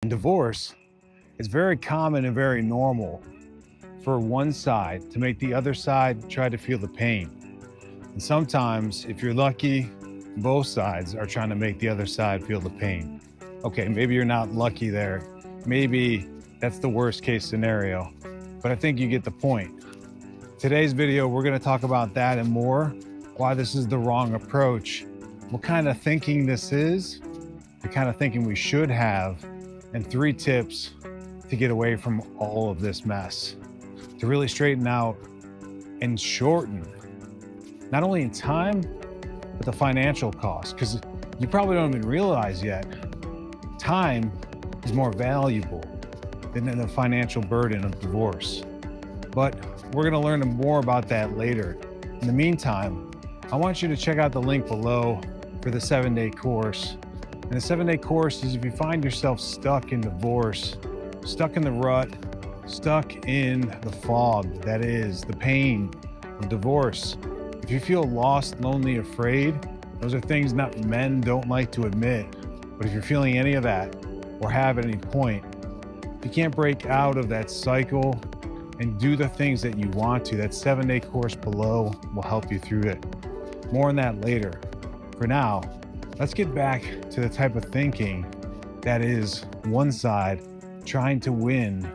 In divorce, it's very common and very normal for one side to make the other side try to feel the pain. And sometimes, if you're lucky, both sides are trying to make the other side feel the pain. Okay, maybe you're not lucky there. Maybe that's the worst case scenario, but I think you get the point. Today's video, we're going to talk about that and more, why this is the wrong approach, what kind of thinking this is, the kind of thinking we should have, and 3 tips to get away from all of this mess, to really straighten out and shorten, not only in time, but the financial cost. Because you probably don't even realize yet, time is more valuable than the financial burden of divorce. But we're going to learn more about that later. In the meantime, I want you to check out the link below for the 7-day course. And the 7-day course is if you find yourself stuck in divorce, stuck in the rut, stuck in the fog that is the pain of divorce. If you feel lost, lonely, afraid, those are things that men don't like to admit. But if you're feeling any of that or have at any point, if you can't break out of that cycle and do the things that you want to, that 7-day course below will help you through it. More on that later. For now, let's get back to the type of thinking that is one side trying to win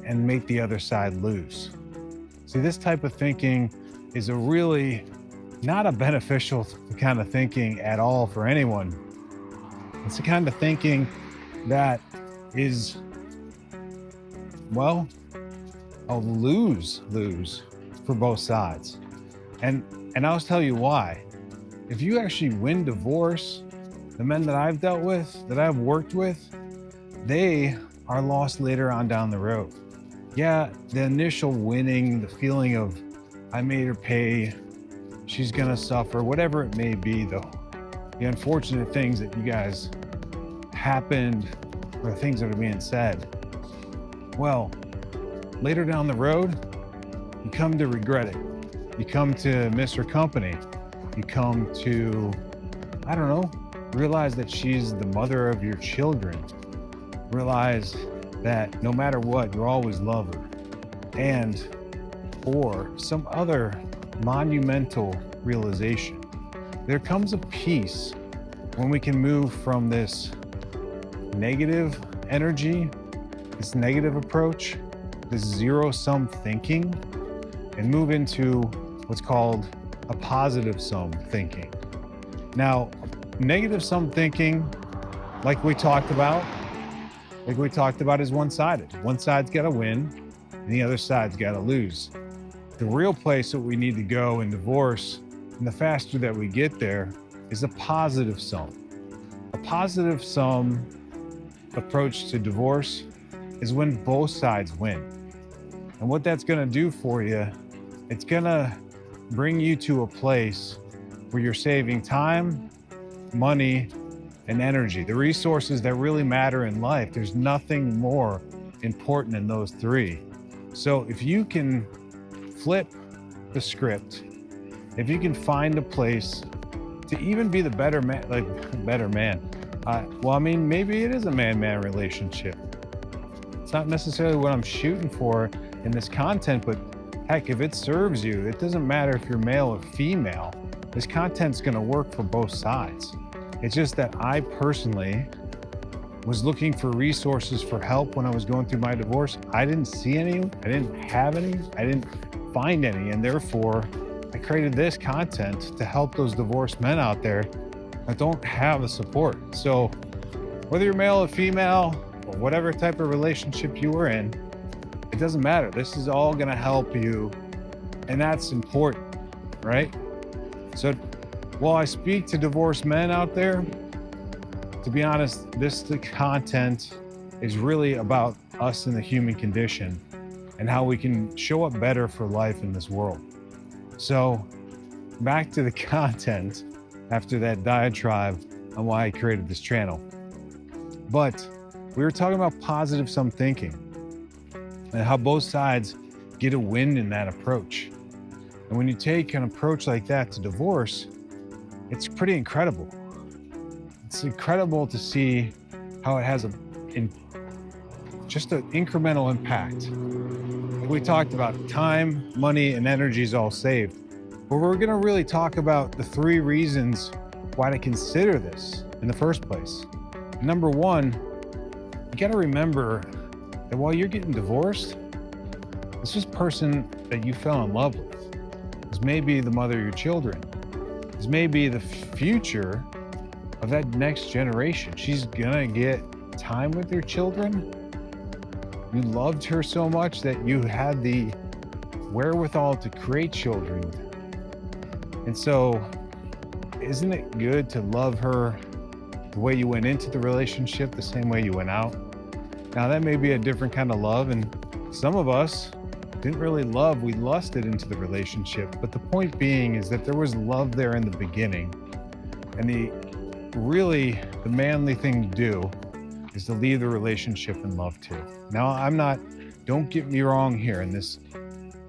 and make the other side lose. See, this type of thinking is a really not a beneficial kind of thinking at all for anyone. It's the kind of thinking that is, well, a lose-lose for both sides. And I'll tell you why. If you actually win divorce, the men that I've dealt with, that I've worked with, they are lost later on down the road. Yeah, the initial winning, the feeling of I made her pay, she's gonna suffer, whatever it may be, though. The unfortunate things that you guys happened or things that are being said. Well, later down the road, you come to regret it. You come to miss her company. You come to, I don't know, realize that she's the mother of your children. Realize that no matter what, you'll always love her. And, or some other monumental realization. There comes a peace when we can move from this negative energy, this negative approach, this zero-sum thinking, and move into what's called a positive sum thinking. Now, negative sum thinking, like we talked about, is one-sided. One side's got to win, and the other side's got to lose. The real place that we need to go in divorce, and the faster that we get there, is a positive sum. A positive sum approach to divorce is when both sides win. And what that's going to do for you, it's going to bring you to a place where you're saving time, money, and energy, the resources that really matter in life. There's nothing more important than those 3. So if you can flip the script, if you can find a place to even be the better man, well, I mean, maybe it is a man-man relationship. It's not necessarily what I'm shooting for in this content, but heck, if it serves you, it doesn't matter if you're male or female, this content's gonna work for both sides. It's just that I personally was looking for resources for help when I was going through my divorce. I didn't see any, I didn't have any, I didn't find any, and therefore I created this content to help those divorced men out there that don't have the support. So whether you're male or female, or whatever type of relationship you were in, it doesn't matter. This is all gonna help you, and that's important, right? So while I speak to divorced men out there, to be honest, the content is really about us and the human condition and how we can show up better for life in this world. So back to the content after that diatribe on why I created this channel. But we were talking about positive sum thinking and how both sides get a win in that approach. And when you take an approach like that to divorce, it's pretty incredible. It's incredible to see how it has just an incremental impact. Like we talked about, time, money, and energy is all saved. But we're going to really talk about the 3 reasons why to consider this in the first place. Number 1, you got to remember that while you're getting divorced, this person that you fell in love with is maybe the mother of your children, is maybe the future of that next generation. She's gonna get time with your children. You loved her so much that you had the wherewithal to create children with her. And so, isn't it good to love her the way you went into the relationship, the same way you went out? Now, that may be a different kind of love, and some of us didn't really love, we lusted into the relationship. But the point being is that there was love there in the beginning. And the manly thing to do is to leave the relationship in love too. Now, don't get me wrong here, in this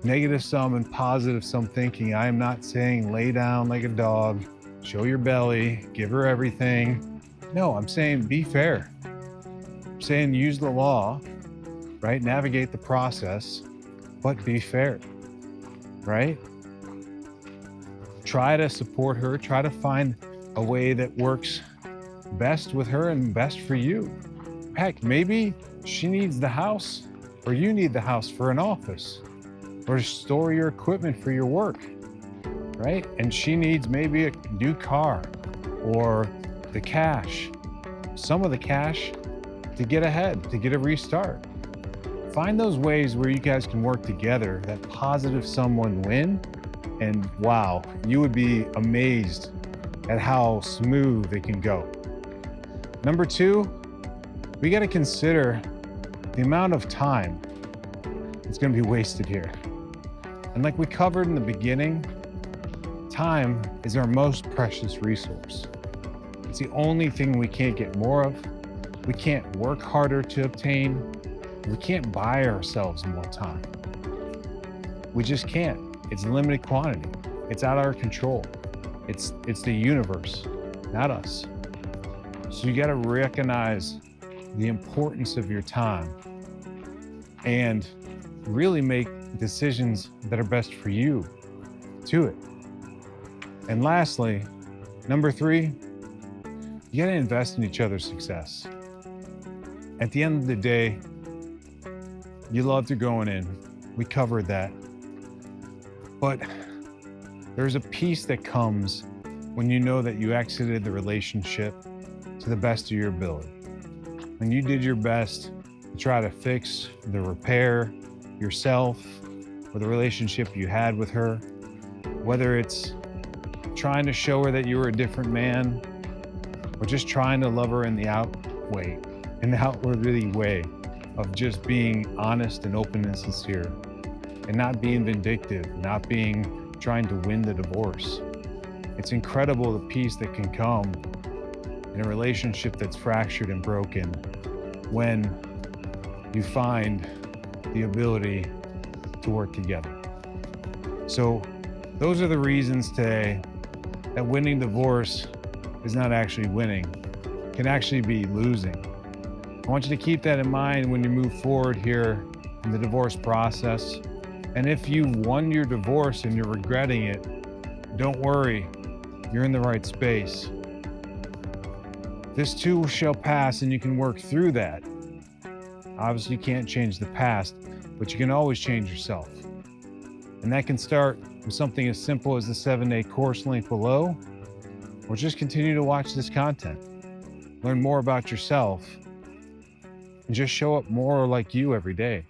negative sum and positive sum thinking, I am not saying lay down like a dog, show your belly, give her everything. No, I'm saying be fair. I'm saying use the law, right? Navigate the process, but be fair, right? Try to support her, try to find a way that works best with her and best for you. Heck, maybe she needs the house, or you need the house for an office, or to store your equipment for your work, right? And she needs maybe a new car, or the cash, some of the cash to get ahead, to get a restart. Find those ways where you guys can work together, that positive sum win, and wow, you would be amazed at how smooth it can go. Number 2, we got to consider the amount of time that's going to be wasted here. And like we covered in the beginning, time is our most precious resource. It's the only thing we can't get more of. We can't work harder to obtain. We can't buy ourselves more time. We just can't. It's limited quantity. It's out of our control. It's the universe, not us. So you got to recognize the importance of your time and really make decisions that are best for you to it. And lastly, number 3, you got to invest in each other's success. At the end of the day, you loved her going in. We covered that. But there's a peace that comes when you know that you exited the relationship to the best of your ability. When you did your best to try to fix the repair yourself or the relationship you had with her, whether it's trying to show her that you were a different man or just trying to love her in the outwardly way of just being honest and open and sincere and not being vindictive, not trying to win the divorce. It's incredible the peace that can come in a relationship that's fractured and broken when you find the ability to work together. So those are the reasons today that winning divorce is not actually winning, it can actually be losing. I want you to keep that in mind when you move forward here in the divorce process. And if you won your divorce and you're regretting it, don't worry, you're in the right space. This too shall pass and you can work through that. Obviously, you can't change the past, but you can always change yourself. And that can start with something as simple as the 7-day course link below, or just continue to watch this content. Learn more about yourself and just show up more like you every day.